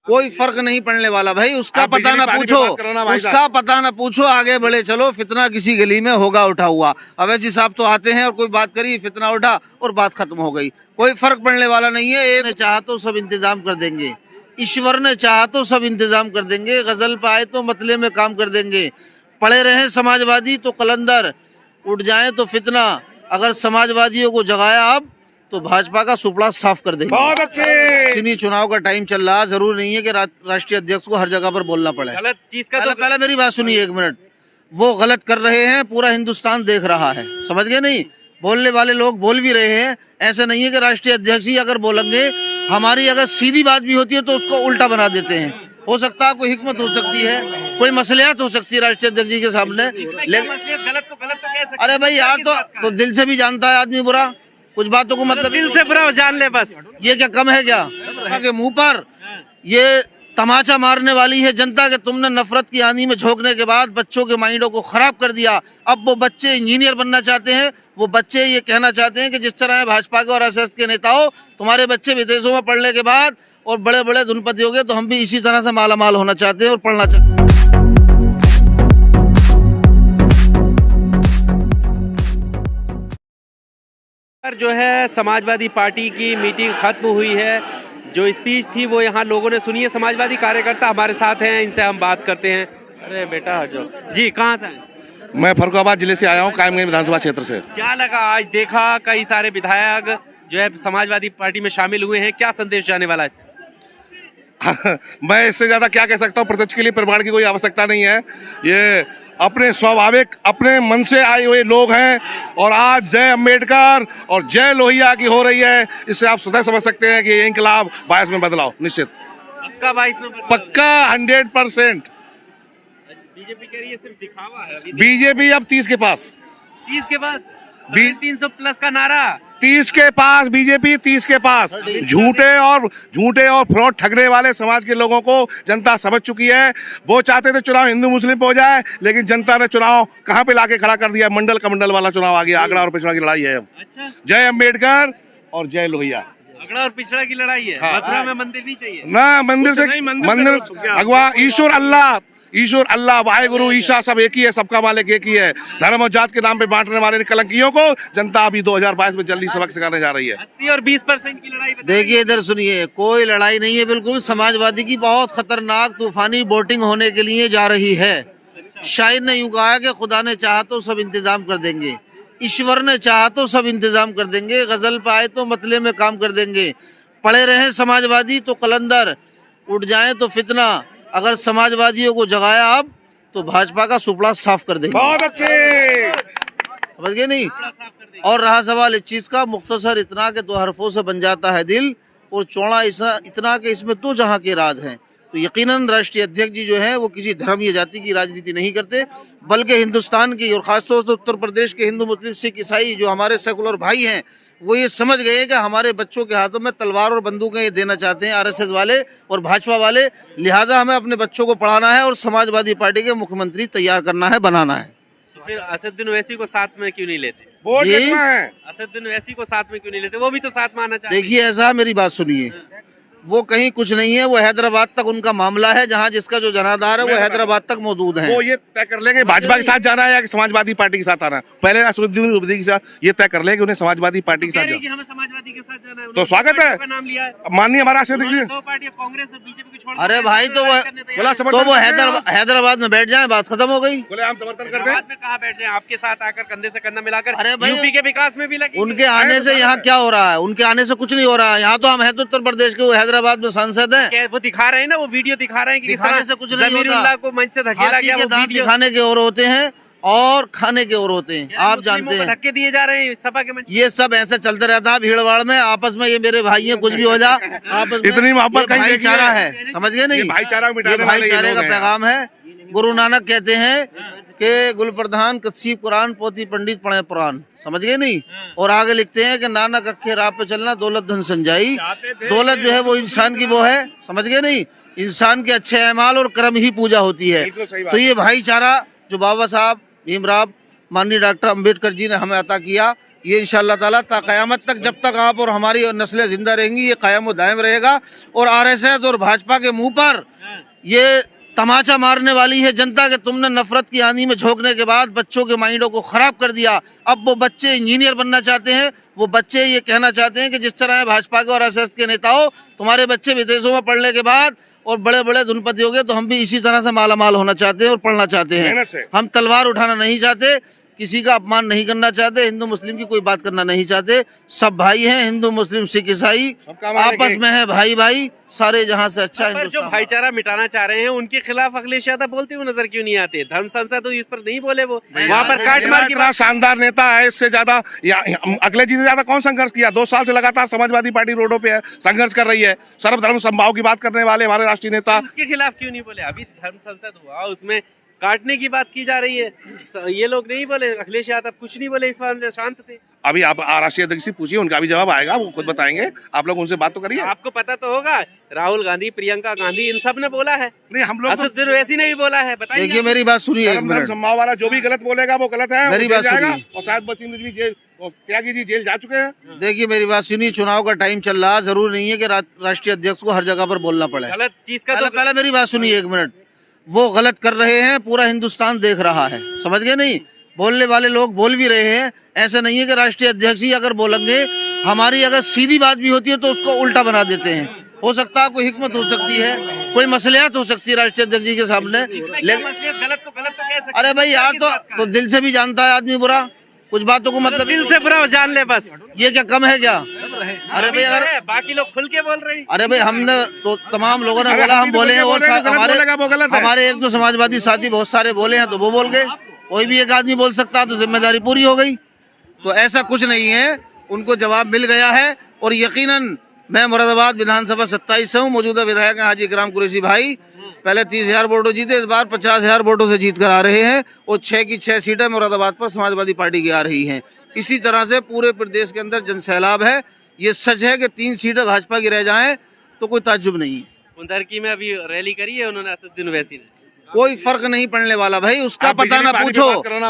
कोई फर्क नहीं पड़ने वाला भाई, उसका पता ना पूछो, उसका पता ना पूछो, आगे बढ़े चलो। फितना किसी गली में होगा उठा हुआ। अवैसी साहब तो आते हैं और कोई बात करी, फितना उठा और बात खत्म हो गई। कोई फर्क पड़ने वाला नहीं है। ये चाहा तो सब इंतजाम कर देंगे, ईश्वर ने चाहा तो सब इंतजाम कर देंगे। गजल पे आए तो मतले में काम कर देंगे। पड़े रहे समाजवादी तो कलंदर, उठ जाए तो फितना। अगर समाजवादियों को जगाया अब तो भाजपा का सुपड़ा साफ कर देंगे। बहुत अच्छे। चुनाव चुनाव का टाइम चल रहा, जरूर नहीं है कि राष्ट्रीय अध्यक्ष को हर जगह पर बोलना पड़े। गलत चीज का पहले मेरी बात सुनिए एक मिनट। वो गलत कर रहे हैं, पूरा हिंदुस्तान देख रहा है, समझ गए नहीं? बोलने वाले लोग बोल भी रहे हैं। ऐसा नहीं है कि राष्ट्रीय अध्यक्ष ही अगर बोलेंगे, हमारी अगर सीधी बात भी होती है तो उसको उल्टा बना देते हैं। हो सकता है कोई हिकमत हो सकती है, कोई मसलियात हो सकती है राष्ट्रीय अध्यक्ष जी के सामने, लेकिन गलत तो कह सकते। अरे भाई यार, तो दिल से भी जानता है आदमी बुरा, कुछ बातों को मतलब दिल से बुरा जान ले बस। ये क्या कम है क्या के मुंह पर ये तमाचा मारने वाली है जनता के? तुमने नफरत की आंधी में झोंकने के बाद बच्चों के माइंडों को खराब कर दिया। अब वो बच्चे इंजीनियर बनना चाहते हैं, वो बच्चे ये कहना चाहते हैं कि जिस तरह भाजपा के और आरएसएस के नेताओं, तुम्हारे बच्चे विदेशों में पढ़ने के बाद और बड़े बड़े धुनपति हो गए, तो हम भी इसी तरह से मालामाल होना चाहते हैं और पढ़ना चाहते हैं। जो है समाजवादी पार्टी की मीटिंग खत्म हुई है। जो स्पीच थी वो यहाँ लोगों ने सुनी है। समाजवादी कार्यकर्ता हमारे साथ हैं, इनसे हम बात करते हैं। अरे बेटा जो जी, कहाँ से हैं? मैं फर्रुखाबाद जिले से आया हूँ, कायमगंज विधानसभा क्षेत्र से। क्या लगा आज देखा कई सारे विधायक जो है समाजवादी पार्टी में शामिल हुए हैं, क्या संदेश जाने वाला है इससे? मैं इससे ज्यादा क्या कह सकता हूँ। प्रत्यक्ष के लिए प्रमाण की कोई आवश्यकता नहीं है। ये अपने स्वाभाविक अपने मन से आए हुए लोग हैं। और आज जय अम्बेडकर और जय लोहिया की हो रही है। इससे आप स्वतः समझ सकते हैं कि ये इंकलाब 22 में बदलाव निश्चित पक्का 22 में पक्का 100%। बीजेपी कह रही है सिर्फ दिखावा है। बीजेपी अब 30 के पास, 30 के बाद 300 प्लस का नारा, 30 के पास बीजेपी, 30 के पास। झूठे और फ्रॉड ठगने वाले समाज के लोगों को जनता समझ चुकी है। वो चाहते थे चुनाव हिंदू मुस्लिम पे हो जाए, लेकिन जनता ने चुनाव कहां पे लाके खड़ा कर दिया? मंडल का मंडल वाला चुनाव आ गया। आगड़ा और पिछड़ा की लड़ाई है। अच्छा, जय अम्बेडकर और जय लोहिया। अगड़ा और पिछड़ा की लड़ाई है। हाँ। मथुरा में मंदिर नहीं चाहिए ना, मंदिर से मंदिर भगवान ईश्वर अल्लाह वाहेगुरु ईशा सब एक ही है, सबका मालिक एक ही है। धर्म और जात के नाम पे बांटने वाले कलंकियों को जनता अभी 2022 में जल्दी सबक सिखाने जा रही है। 80 और 20% की लड़ाई। देखिए इधर सुनिए, कोई लड़ाई नहीं है बिल्कुल। समाजवादी की बहुत खतरनाक तूफानी वोटिंग होने के लिए जा रही है। शायर ने यूं कहा कि खुदा ने चाहा तो सब इंतजाम कर देंगे, ईश्वर ने चाहा तो सब इंतजाम कर देंगे। गजल पे आए तो मतले में काम कर देंगे। पड़े रहे समाजवादी तो कलंदर, उठ जाए तो फितना। अगर समाजवादियों को जगाया अब तो भाजपा का सुपड़ा साफ कर देंगे। बहुत अच्छे, समझ गए नहीं? और रहा सवाल इस चीज का, मुख्तसर इतना के 2 हरफों से बन जाता है दिल, और चौड़ा इतना के इसमें तो जहाँ के राज हैं। तो यकीनन राष्ट्रीय अध्यक्ष जी जो है वो किसी धर्म या जाति की राजनीति नहीं करते, बल्कि हिंदुस्तान की और खासतौर से उत्तर प्रदेश के हिंदू मुस्लिम सिख ईसाई जो हमारे सेकुलर भाई हैं, वो ये समझ गए कि हमारे बच्चों के हाथों में तलवार और बंदूकें ये देना चाहते हैं आरएसएस वाले और भाजपा वाले। लिहाजा हमें अपने बच्चों को पढ़ाना है और समाजवादी पार्टी के मुख्यमंत्री तैयार करना है, बनाना है। तो फिर असदुद्दीन ओवैसी को साथ में क्यों नहीं लेते? वोट कितना है? असदुद्दीन ओवैसी को साथ में क्यों नहीं लेते? वो भी तो साथ में आना चाहते हैं। देखिए ऐसा, मेरी बात सुनिए, वो कहीं कुछ नहीं है। वो हैदराबाद तक उनका मामला है, जहाँ जिसका जो जनाधार है वो हैदराबाद तक मौजूद है। वो ये तय कर लेंगे भाजपा के साथ जाना है या समाजवादी पार्टी के साथ आना है। पहले असदुद्दीन ओवैसी के साथ ये तय कर लेंगे उन्हें समाजवादी पार्टी के साथ जाना। हमें समाजवादी के साथ जाना है, तो स्वागत है। नाम लिया है माननीय हमारा अध्यक्ष जी। 2 पार्टियां कांग्रेस और बीजेपी को छोड़। अरे भाई, तो वो हैदराबाद में बैठ जाए, बात खत्म हो गई। बोले हम समर्थन करते हैं। में कहाँ बैठ जाए? आपके साथ आकर कंधे से कंधा मिलाकर अरे भाई, यूपी के विकास में भी लगे। उनके आने से यहाँ क्या हो रहा है? उनके आने से कुछ नहीं हो रहा है। यहाँ तो हम हैं तो उत्तर प्रदेश के, वो हैदराबाद में सांसद है। वो दिखा रहे हैं ना, वो वीडियो दिखा रहे हैं कि दिखाने से कुछ नहीं ज़मीरुल्लाह होता। को मंच से धकेला गया। वो दांत वीडियो दिखाने के और होते हैं और खाने के और होते हैं, आप जानते हैं। धक्के दिए जा रहे हैं सपा के मंच। ये सब ऐसे चलते रहता है भीड़भाड़ में, आपस में। ये मेरे भाई हैं, कुछ भी हो जा आपस में। इतनी मोहब्बत कहीं भाईचारा है, समझ गए नहीं? भाईचारे का पैगाम है। गुरु नानक कहते हैं कि गुल प्रधान कसीब कुरान पोती पंडित पढ़े पुराण, समझ गए नहीं? और आगे लिखते हैं कि नानक अखे राह पे चलना दौलत धन संजाई। दौलत जो है वो इंसान की वो है, समझ गए नहीं? इंसान के अच्छे अमाल और कर्म ही पूजा होती है। तो ये भाईचारा जो बाबा साहब भीमराव माननीय डॉक्टर अंबेडकर जी ने हमें अता किया, ये इंशाअल्लाह ताला ता क़यामत तक, जब तक आप और हमारी नस्लें जिंदा रहेंगी, ये कायम व दायम रहेगा। और आरएसएस और भाजपा के मुंह पर ये तमाचा मारने वाली है जनता के, तुमने नफरत की आंधी में झोंकने के बाद बच्चों के माइंडों को खराब कर दिया। अब वो बच्चे इंजीनियर बनना चाहते हैं, वो बच्चे ये कहना चाहते हैं कि जिस तरह भाजपा के और आरएसएस के नेताओं, तुम्हारे बच्चे विदेशों में पढ़ने के बाद और बड़े बड़े धुनपति हो गए, तो हम भी इसी तरह से मालामाल होना चाहते हैं और पढ़ना चाहते हैं। हम तलवार उठाना नहीं चाहते, किसी का अपमान नहीं करना चाहते, हिंदू मुस्लिम की कोई बात करना नहीं चाहते। सब भाई हैं, हिंदू मुस्लिम सिख ईसाई आपस में है भाई भाई, सारे जहां से अच्छा पर जो भाईचारा मिटाना चाह रहे हैं उनके खिलाफ अखिलेश यादव बोलते हुए नजर क्यों नहीं आते? धर्म संसद तो इस पर नहीं बोले, वो वहाँ पर काट मार की बात। शानदार नेता है, इससे ज्यादा अखिलेश जी से ज्यादा कौन संघर्ष किया? 2 साल से लगातार समाजवादी पार्टी रोडों पे है, संघर्ष कर रही है। सर्वधर्म समभाव की बात करने वाले हमारे राष्ट्रीय नेता उसके खिलाफ क्यों नहीं बोले? अभी धर्म संसद हुआ, उसमें काटने की बात की जा रही है, ये लोग नहीं बोले, अखिलेश यादव कुछ नहीं बोले, इस बार शांत थे। अभी आप राष्ट्रीय अध्यक्ष से पूछिए, उनका भी जवाब आएगा, वो खुद बताएंगे। आप लोग उनसे बात तो करिए। आपको पता तो होगा, राहुल गांधी, प्रियंका गांधी, इन सब ने बोला है। नहीं, हम लोग असदुद्दीन ओवैसी ने भी बोला है। बताइए। देखिए मेरी बात सुनिए, सम्माव वाला जो भी गलत बोलेगा वो गलत है, मेरी बात सुनिए। और शायद वसीम रिजवी जेल, त्यागी जी जेल जा चुके हैं। देखिए मेरी बात सुनिए, चुनाव का टाइम चल रहा, जरूरी नहीं है कि राष्ट्रीय अध्यक्ष को हर जगह पर बोलना पड़े। गलत चीज का तो पहले मेरी बात सुनिए 1 मिनट। वो गलत कर रहे हैं, पूरा हिंदुस्तान देख रहा है, समझ गए? नहीं, बोलने वाले लोग बोल भी रहे हैं। ऐसा नहीं है कि राष्ट्रीय अध्यक्ष ही अगर बोलेंगे, हमारी अगर सीधी बात भी होती है तो उसको उल्टा बना देते हैं। हो सकता है कोई हिकमत हो सकती है, कोई मसलियात हो सकती है राष्ट्रीय अध्यक्ष जी के सामने, लेकिन गलत तो कह सकते। अरे भाई यार, तो दिल से भी जानता है आदमी बुरा, कुछ बातों को मतलब दिल से बुरा जान ले बस, ये क्या कम है क्या? अरे भाई अगर बाकी लोग खुल के बोल रहे हैं। अरे भाई हमने तो तमाम लोगों ने बोला, हम बोले हैं, और हमारे 1-2 समाजवादी साथी बहुत सारे बोले हैं तो वो बोल गए। कोई भी एक आदमी बोल सकता तो जिम्मेदारी पूरी हो गई। तो ऐसा कुछ नहीं है, उनको जवाब मिल गया है। और यकीनन मैं मुरादाबाद विधानसभा 27 से हूँ, मौजूदा विधायक हैं हाजी इकराम कुरैशी भाई। पहले 30,000 वोटों जीते, इस बार 50,000 वोटों से जीत कर आ रहे हैं। और 6 की 6 सीटें मुरादाबाद पर समाजवादी पार्टी की आ रही हैं। इसी तरह से पूरे प्रदेश के अंदर जनसैलाब है। ये सच है कि 3 सीटें भाजपा की रह जाएं तो कोई ताज्जुब नहीं है। उधर में अभी रैली करी है उन्होंने, असदुद्दीन ओवैसी ने। कोई फर्क नहीं पड़ने वाला भाई, उसका पता ना पूछो,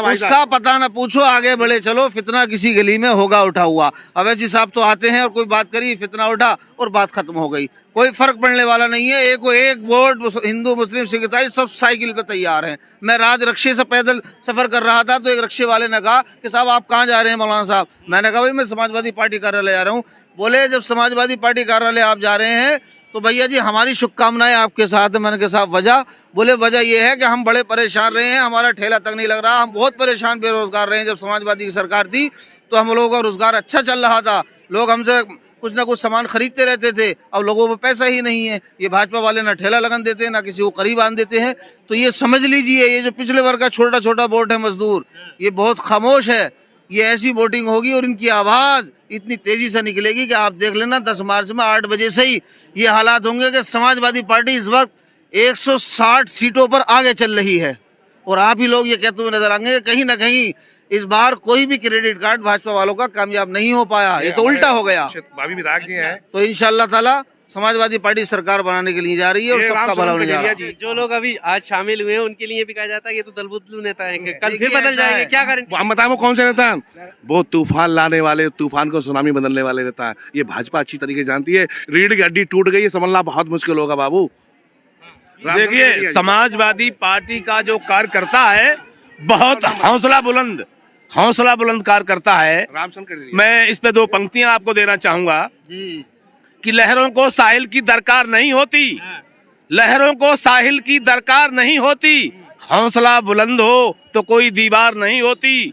उसका पता ना पूछो, आगे बढ़े चलो। फितना किसी गली में होगा उठा हुआ। अवैसी साहब तो आते हैं और कोई बात करी, फितना उठा और बात खत्म हो गई। कोई फर्क पड़ने वाला नहीं है। एक वोट हिंदू मुस्लिम सिख ईसाई सब साइकिल पे तैयार हैं। मैं राज रक्षे से पैदल सफर कर रहा था तो एक रक्षे वाले ने कहा कि साहब आप कहाँ जा रहे हैं मौलाना साहब? मैंने कहा भाई मैं समाजवादी पार्टी कार्यालय जा रहा हूँ। बोले जब समाजवादी पार्टी कार्यालय आप जा रहे हैं तो भैया जी हमारी शुभकामनाएं आपके साथ है। मैंने कहा साहब वजह? बोले वजह ये है कि हम बड़े परेशान रहे हैं, हमारा ठेला तक नहीं लग रहा, हम बहुत परेशान बेरोजगार रहे हैं। जब समाजवादी की सरकार थी तो हम लोगों का रोजगार अच्छा चल रहा था, लोग हमसे कुछ ना कुछ सामान खरीदते रहते थे। अब लोगों को पैसा ही नहीं है। ये भाजपा वाले ना ठेला लगन देते हैं, ना किसी को करीब आन देते हैं। तो ये समझ लीजिए, ये जो पिछले वर्ग का छोटा छोटा वोट है मजदूर, ये बहुत खामोश है। ये ऐसी वोटिंग होगी और इनकी आवाज इतनी तेजी से निकलेगी कि आप देख लेना 10 मार्च में 8 बजे से ही ये हालात होंगे कि समाजवादी पार्टी इस वक्त 160 सीटों पर आगे चल रही है। और आप ही लोग ये कहते हुए नजर आएंगे कहीं ना कहीं इस बार कोई भी क्रेडिट कार्ड भाजपा वालों का कामयाब नहीं हो पाया, ये तो उल्टा हो गया। भाभी विधायक जी हैं, तो इंशाअल्लाह ताला समाजवादी पार्टी सरकार बनाने के लिए जा रही है और सबका भला होने जा रहा है। जो लोग अभी आज शामिल हुए हैं उनके लिए भी कहा जाता है कि तो दलबुदलू नेता है, कल फिर बदल जाएंगे, क्या करें? हम बताएं वो कौन से नेता हैं? वो तूफान लाने वाले, तूफान को सुनामी बदलने वाले नेता है। ये भाजपा अच्छी तरीके जानती है। रीढ़ की हड्डी टूट गई, समझना बहुत मुश्किल होगा बाबू। देखिए, समाजवादी पार्टी का जो कार्यकर्ता है बहुत हौसला बुलंद कार्यकर्ता है। मैं इस पे 2 पंक्तियां आपको देना चाहूंगा कि लहरों को साहिल की दरकार नहीं होती, लहरों को साहिल की दरकार नहीं होती, हौसला बुलंद हो तो कोई दीवार नहीं होती।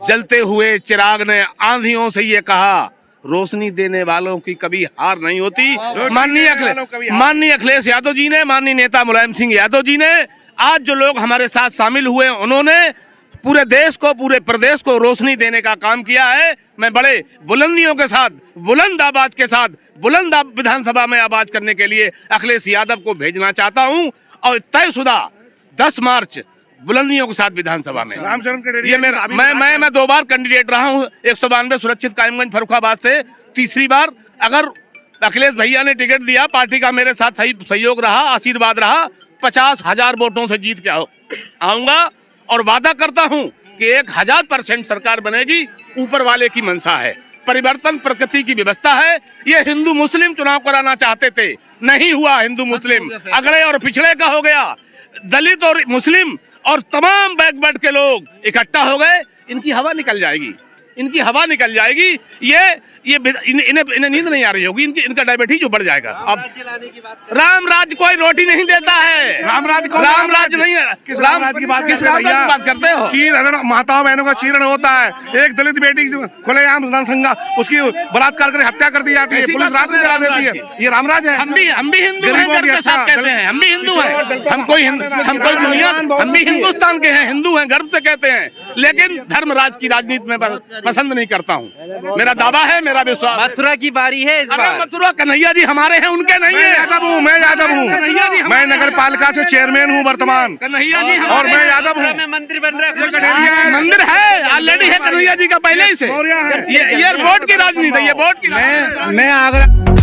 जलते हुए चिराग ने आंधियों से ये कहा, रोशनी देने वालों की कभी हार नहीं होती। माननीय अखिलेश यादव जी ने, माननीय नेता मुलायम सिंह यादव जी ने, आज जो लोग हमारे साथ शामिल हुए उन्होंने पूरे देश को, पूरे प्रदेश को रोशनी देने का काम किया है। मैं बड़े बुलंदियों के साथ, बुलंद आवाज के साथ, बुलंद विधानसभा में आवाज करने के लिए अखिलेश यादव को भेजना चाहता हूं। और तयशुदा 10 मार्च बुलंदियों के साथ विधानसभा में। ये मेरा मैं 2 बार कैंडिडेट रहा हूं, 192 सुरक्षित कायमगंज फर्रुखाबाद से, तीसरी बार अगर अखिलेश भैया ने टिकट दिया, पार्टी का मेरे साथ सहयोग रहा, आशीर्वाद रहा, 50,000 वोटों से जीत के आऊंगा। और वादा करता हूं कि 1000% सरकार बनेगी, ऊपर वाले की मंशा है। परिवर्तन प्रकृति की व्यवस्था है। ये हिंदू मुस्लिम चुनाव कराना चाहते थे, नहीं हुआ। हिंदू मुस्लिम अगड़े और पिछड़े का हो गया, दलित और मुस्लिम और तमाम बैकवर्ड के लोग इकट्ठा हो गए। इनकी हवा निकल जाएगी, इनकी हवा निकल जाएगी। इन्हें नींद नहीं आ रही होगी, इनका डायबिटीज जो बढ़ जाएगा। अब राम राज्य कोई रोटी नहीं देता है। राम राज्य नहीं है। किस राम राज्य की बात करते हो? चीर माताओं बहनों का चीरण होता है। एक दलित बेटी खुलेआम नरसंगा उसकी बलात्कार कर हत्या कर दी जाती है, पुलिस रात में जला देती है। ये रामराज है। हम भी हिंदू हैं, गर्व के साथ कहते हैं। हम भी हिंदू हैं, हम भी हिंदुस्तान के हैं, हिंदू हैं, गर्व से कहते हैं। लेकिन धर्मराज की राजनीति में पसंद नहीं करता हूँ। मेरा दावा है, मेरा विश्वास। मथुरा की बारी है इस बार। मथुरा कन्हैया जी हमारे हैं, उनके नहीं है। मैं यादव हूँ, मैं नगर पालिका से चेयरमैन हूँ वर्तमान। कन्हैया जी और मैं यादव हूँ। मंदिर बन रहा है, मंदिर है ऑलरेडी है कन्हैया जी का पहले ही से। ये वोट की राजनीति है, ये वोट की। मैं आगरा